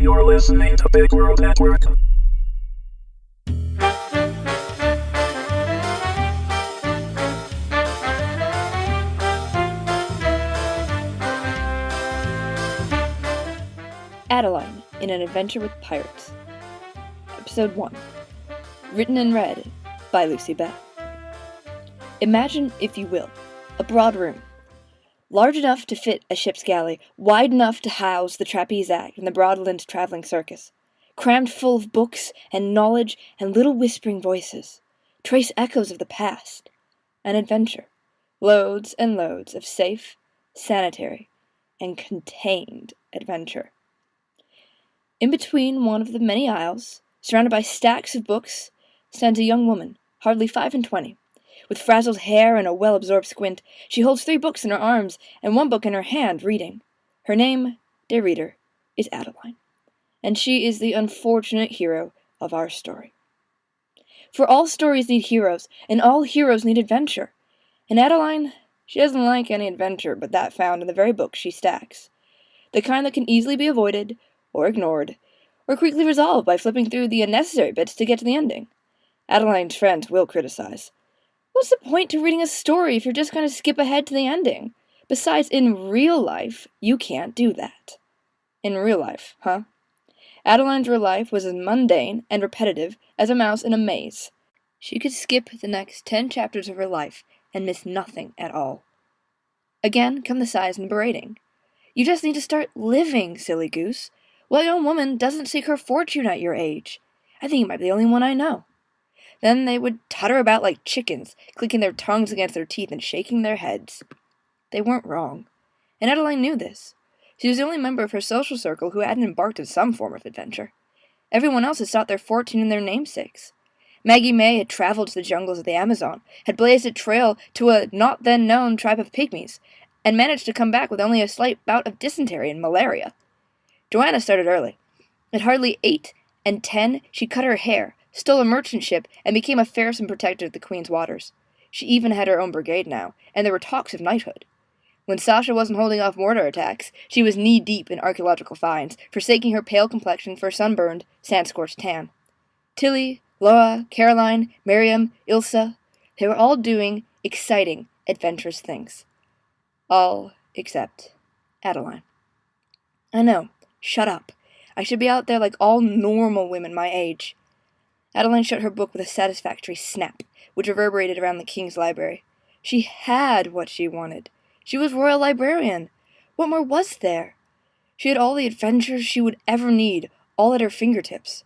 You're listening to Big World Network. Adeline in an Adventure with Pirates. Episode 1. Written and read by Lucy Beth. Imagine, if you will, a broad room. Large enough to fit a ship's galley, wide enough to house the trapeze act and the broad-limbed traveling circus. Crammed full of books and knowledge and little whispering voices. Trace echoes of the past. An adventure. Loads and loads of safe, sanitary, and contained adventure. In between one of the many aisles, surrounded by stacks of books, stands a young woman, hardly 25. With frazzled hair and a well-absorbed squint, she holds 3 books in her arms and 1 book in her hand, reading. Her name, dear reader, is Adeline, and she is the unfortunate hero of our story. For all stories need heroes, and all heroes need adventure. And Adeline, she doesn't like any adventure but that found in the very book she stacks. The kind that can easily be avoided, or ignored, or quickly resolved by flipping through the unnecessary bits to get to the ending. Adeline's friends will criticize. What's the point to reading a story if you're just going to skip ahead to the ending? Besides, in real life, you can't do that. In real life, huh? Adeline's real life was as mundane and repetitive as a mouse in a maze. She could skip the next 10 chapters of her life and miss nothing at all. Again come the sighs and berating. You just need to start living, silly goose. What young woman doesn't seek her fortune at your age? I think you might be the only one I know. Then they would tutter about like chickens, clicking their tongues against their teeth and shaking their heads. They weren't wrong, and Adeline knew this. She was the only member of her social circle who hadn't embarked in some form of adventure. Everyone else had sought their fortune in their namesakes. Maggie May had traveled to the jungles of the Amazon, had blazed a trail to a not-then-known tribe of pygmies, and managed to come back with only a slight bout of dysentery and malaria. Joanna started early. At hardly 8 and 10, she cut her hair, stole a merchant ship, and became a fearsome protector of the Queen's waters. She even had her own brigade now, and there were talks of knighthood. When Sasha wasn't holding off mortar attacks, she was knee-deep in archaeological finds, forsaking her pale complexion for a sunburned, sand-scorched tan. Tilly, Laura, Caroline, Miriam, Ilsa, they were all doing exciting, adventurous things. All except Adeline. I know. Shut up. I should be out there like all normal women my age. Adeline shut her book with a satisfactory snap, which reverberated around the king's library. She had what she wanted. She was royal librarian. What more was there? She had all the adventures she would ever need, all at her fingertips.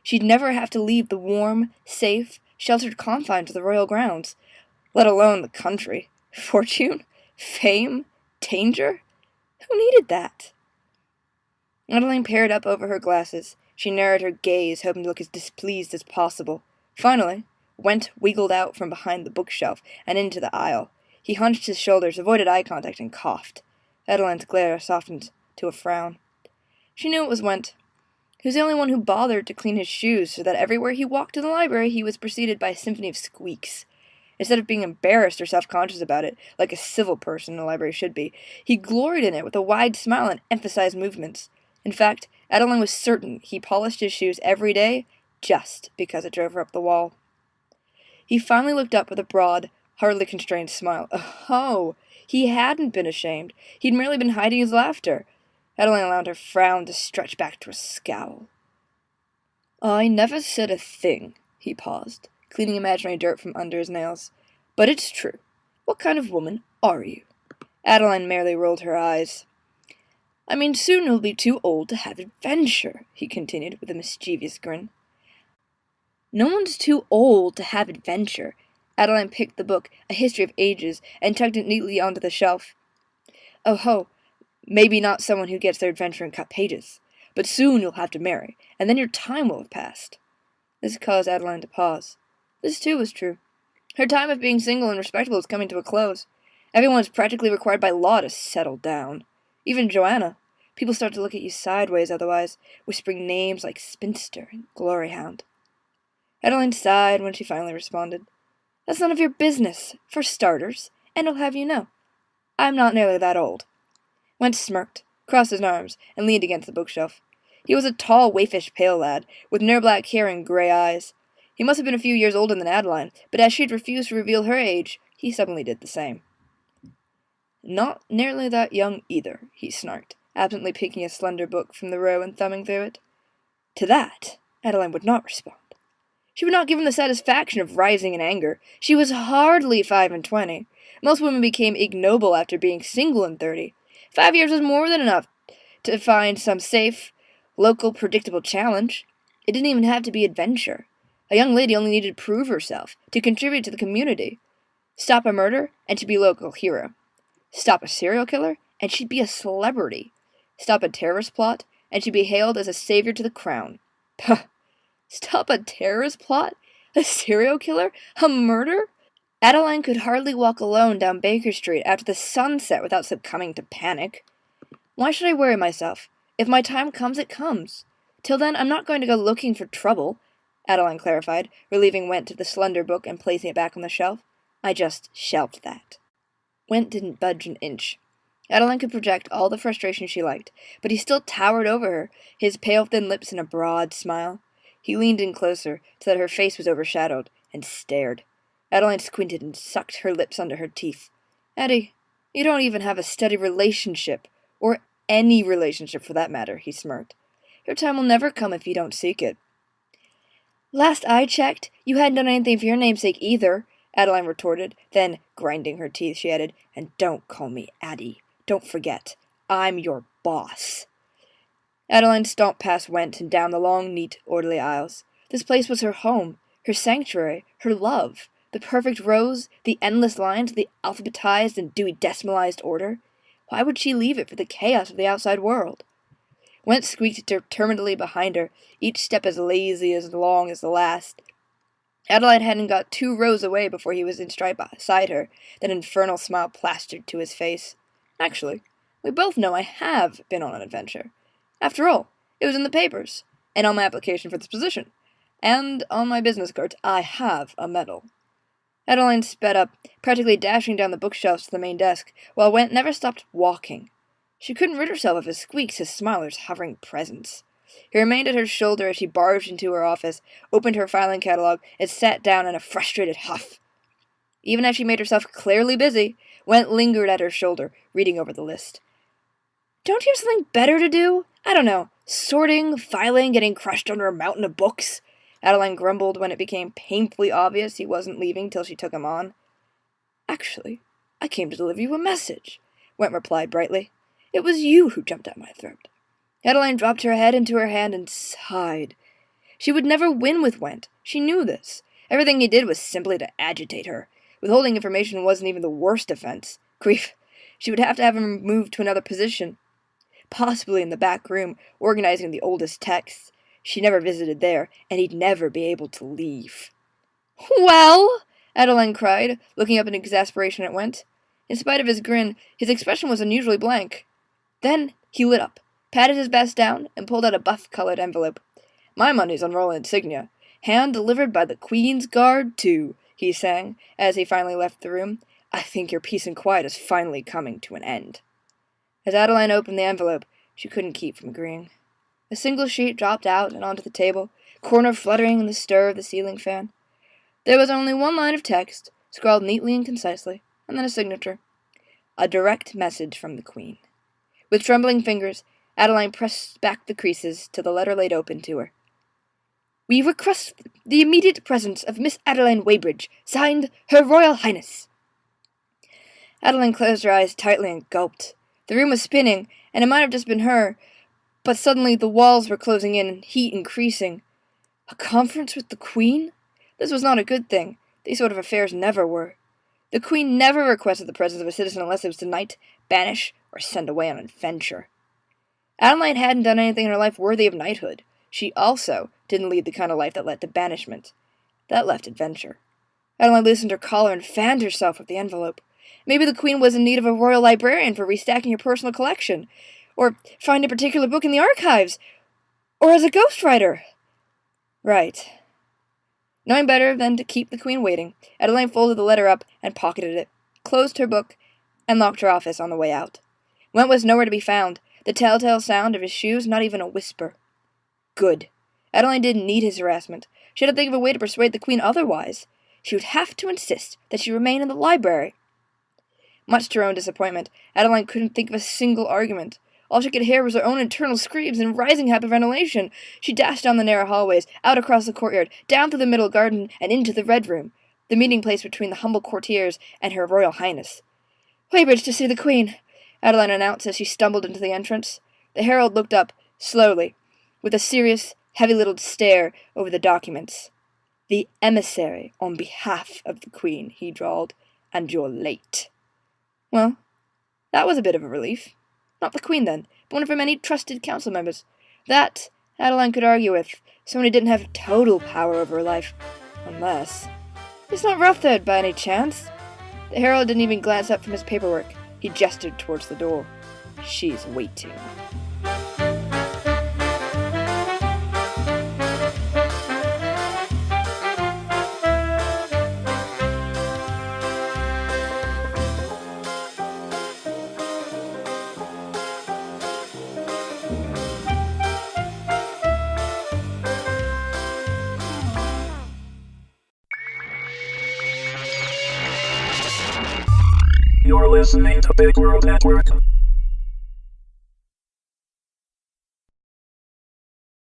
She'd never have to leave the warm, safe, sheltered confines of the royal grounds, let alone the country. Fortune? Fame? Danger? Who needed that? Adeline peered up over her glasses. She narrowed her gaze, hoping to look as displeased as possible. Finally, Went wiggled out from behind the bookshelf and into the aisle. He hunched his shoulders, avoided eye contact, and coughed. Adeline's glare softened to a frown. She knew it was Went. He was the only one who bothered to clean his shoes, so that everywhere he walked in the library he was preceded by a symphony of squeaks. Instead of being embarrassed or self-conscious about it, like a civil person in a library should be, he gloried in it with a wide smile and emphasized movements. In fact, Adeline was certain he polished his shoes every day just because it drove her up the wall. He finally looked up with a broad, hardly constrained smile. Oh, he hadn't been ashamed. He'd merely been hiding his laughter. Adeline allowed her frown to stretch back to a scowl. I never said a thing, he paused, cleaning imaginary dirt from under his nails. But it's true. What kind of woman are you? Adeline merely rolled her eyes. I mean, soon you'll be too old to have adventure, he continued with a mischievous grin. No one's too old to have adventure. Adeline picked the book, A History of Ages, and tucked it neatly onto the shelf. Oh ho, maybe not someone who gets their adventure in cut pages, but soon you'll have to marry, and then your time will have passed. This caused Adeline to pause. This too was true. Her time of being single and respectable was coming to a close. Everyone is practically required by law to settle down. Even Joanna. People start to look at you sideways otherwise, whispering names like spinster and glory hound. Adeline sighed when she finally responded. That's none of your business, for starters, and I'll have you know. I'm not nearly that old. Went smirked, crossed his arms, and leaned against the bookshelf. He was a tall, waifish, pale lad, with near-black hair and grey eyes. He must have been a few years older than Adeline, but as she had refused to reveal her age, he suddenly did the same. "Not nearly that young either," he snarked, absently picking a slender book from the row and thumbing through it. To that, Adeline would not respond. She would not give him the satisfaction of rising in anger. She was hardly 25. Most women became ignoble after being single in 30. 5 years was more than enough to find some safe, local, predictable challenge. It didn't even have to be adventure. A young lady only needed to prove herself, to contribute to the community. Stop a murder, and she'd be a local hero. Stop a serial killer, and she'd be a celebrity. Stop a terrorist plot, and she'd be hailed as a savior to the crown. Puh! Stop a terrorist plot? A serial killer? A murder? Adeline could hardly walk alone down Baker Street after the sunset without succumbing to panic. Why should I worry myself? If my time comes, it comes. Till then, I'm not going to go looking for trouble, Adeline clarified, relieving Went of the slender book and placing it back on the shelf. I just shelved that. Went didn't budge an inch. Adeline could project all the frustration she liked, but he still towered over her, his pale thin lips in a broad smile. He leaned in closer, so that her face was overshadowed, and stared. Adeline squinted and sucked her lips under her teeth. Eddie, you don't even have a steady relationship, or any relationship for that matter, he smirked. Your time will never come if you don't seek it. Last I checked, you hadn't done anything for your namesake either, Adeline retorted. Then, grinding her teeth, she added, and don't call me Addie. Don't forget, I'm your boss. Adeline stomped past Went and down the long, neat, orderly aisles. This place was her home, her sanctuary, her love, the perfect rows, the endless lines, the alphabetized and Dewey decimalized order. Why would she leave it for the chaos of the outside world? Went squeaked determinedly behind her, each step as lazy as long as the last. Adeline hadn't got 2 rows away before he was in stride beside her, that infernal smile plastered to his face. Actually, we both know I have been on an adventure. After all, it was in the papers, and on my application for this position, and on my business card, I have a medal. Adeline sped up, practically dashing down the bookshelves to the main desk, while Went never stopped walking. She couldn't rid herself of his squeaks, his smiler's hovering presence. He remained at her shoulder as she barged into her office, opened her filing catalog, and sat down in a frustrated huff. Even as she made herself clearly busy, Went lingered at her shoulder, reading over the list. Don't you have something better to do? I don't know, sorting, filing, getting crushed under a mountain of books? Adeline grumbled when it became painfully obvious he wasn't leaving till she took him on. Actually, I came to deliver you a message, Went replied brightly. It was you who jumped at my throat. Adeline dropped her head into her hand and sighed. She would never win with Went. She knew this. Everything he did was simply to agitate her. Withholding information wasn't even the worst offense. Grief. She would have to have him moved to another position. Possibly in the back room, organizing the oldest texts. She never visited there, and he'd never be able to leave. Well, Adeline cried, looking up in exasperation at Went. In spite of his grin, his expression was unusually blank. Then he lit up, patted his vest down, and pulled out a buff-colored envelope. My money's on royal insignia. Hand-delivered by the Queen's Guard, too, he sang, as he finally left the room. I think your peace and quiet is finally coming to an end. As Adeline opened the envelope, she couldn't keep from agreeing. A single sheet dropped out and onto the table, corner fluttering in the stir of the ceiling fan. There was only 1 line of text, scrawled neatly and concisely, and then a signature. A direct message from the Queen. With trembling fingers, Adeline pressed back the creases till the letter laid open to her. We request the immediate presence of Miss Adeline Weybridge, signed Her Royal Highness. Adeline closed her eyes tightly and gulped. The room was spinning, and it might have just been her, but suddenly the walls were closing in, heat increasing. A conference with the Queen? This was not a good thing. These sort of affairs never were. The Queen never requested the presence of a citizen unless it was to knight, banish, or send away on an adventure. Adeline hadn't done anything in her life worthy of knighthood. She also didn't lead the kind of life that led to banishment. That left adventure. Adeline loosened her collar and fanned herself with the envelope. Maybe the Queen was in need of a royal librarian for restacking her personal collection, or find a particular book in the archives, or as a ghostwriter. Right. Knowing better than to keep the Queen waiting, Adeline folded the letter up and pocketed it, closed her book, and locked her office on the way out. Went was nowhere to be found, the telltale sound of his shoes not even a whisper. Good. Adeline didn't need his harassment. She had to think of a way to persuade the Queen otherwise. She would have to insist that she remain in the library. Much to her own disappointment, Adeline couldn't think of a single argument. All she could hear was her own internal screams and rising hyperventilation. She dashed down the narrow hallways, out across the courtyard, down through the middle garden, and into the Red Room, the meeting place between the humble courtiers and Her Royal Highness. "Weybridge to see the Queen," Adeline announced as she stumbled into the entrance. The herald looked up, slowly, with a serious, heavy-lidded stare over the documents. "The emissary on behalf of the Queen," he drawled, "and you're late." Well, that was a bit of a relief. Not the Queen, then, but one of her many trusted council members. That Adeline could argue with. Someone who didn't have total power over her life. Unless... "It's not Rutherford, by any chance?" The herald didn't even glance up from his paperwork. He gestured towards the door. "She's waiting." You're listening to Big World Network.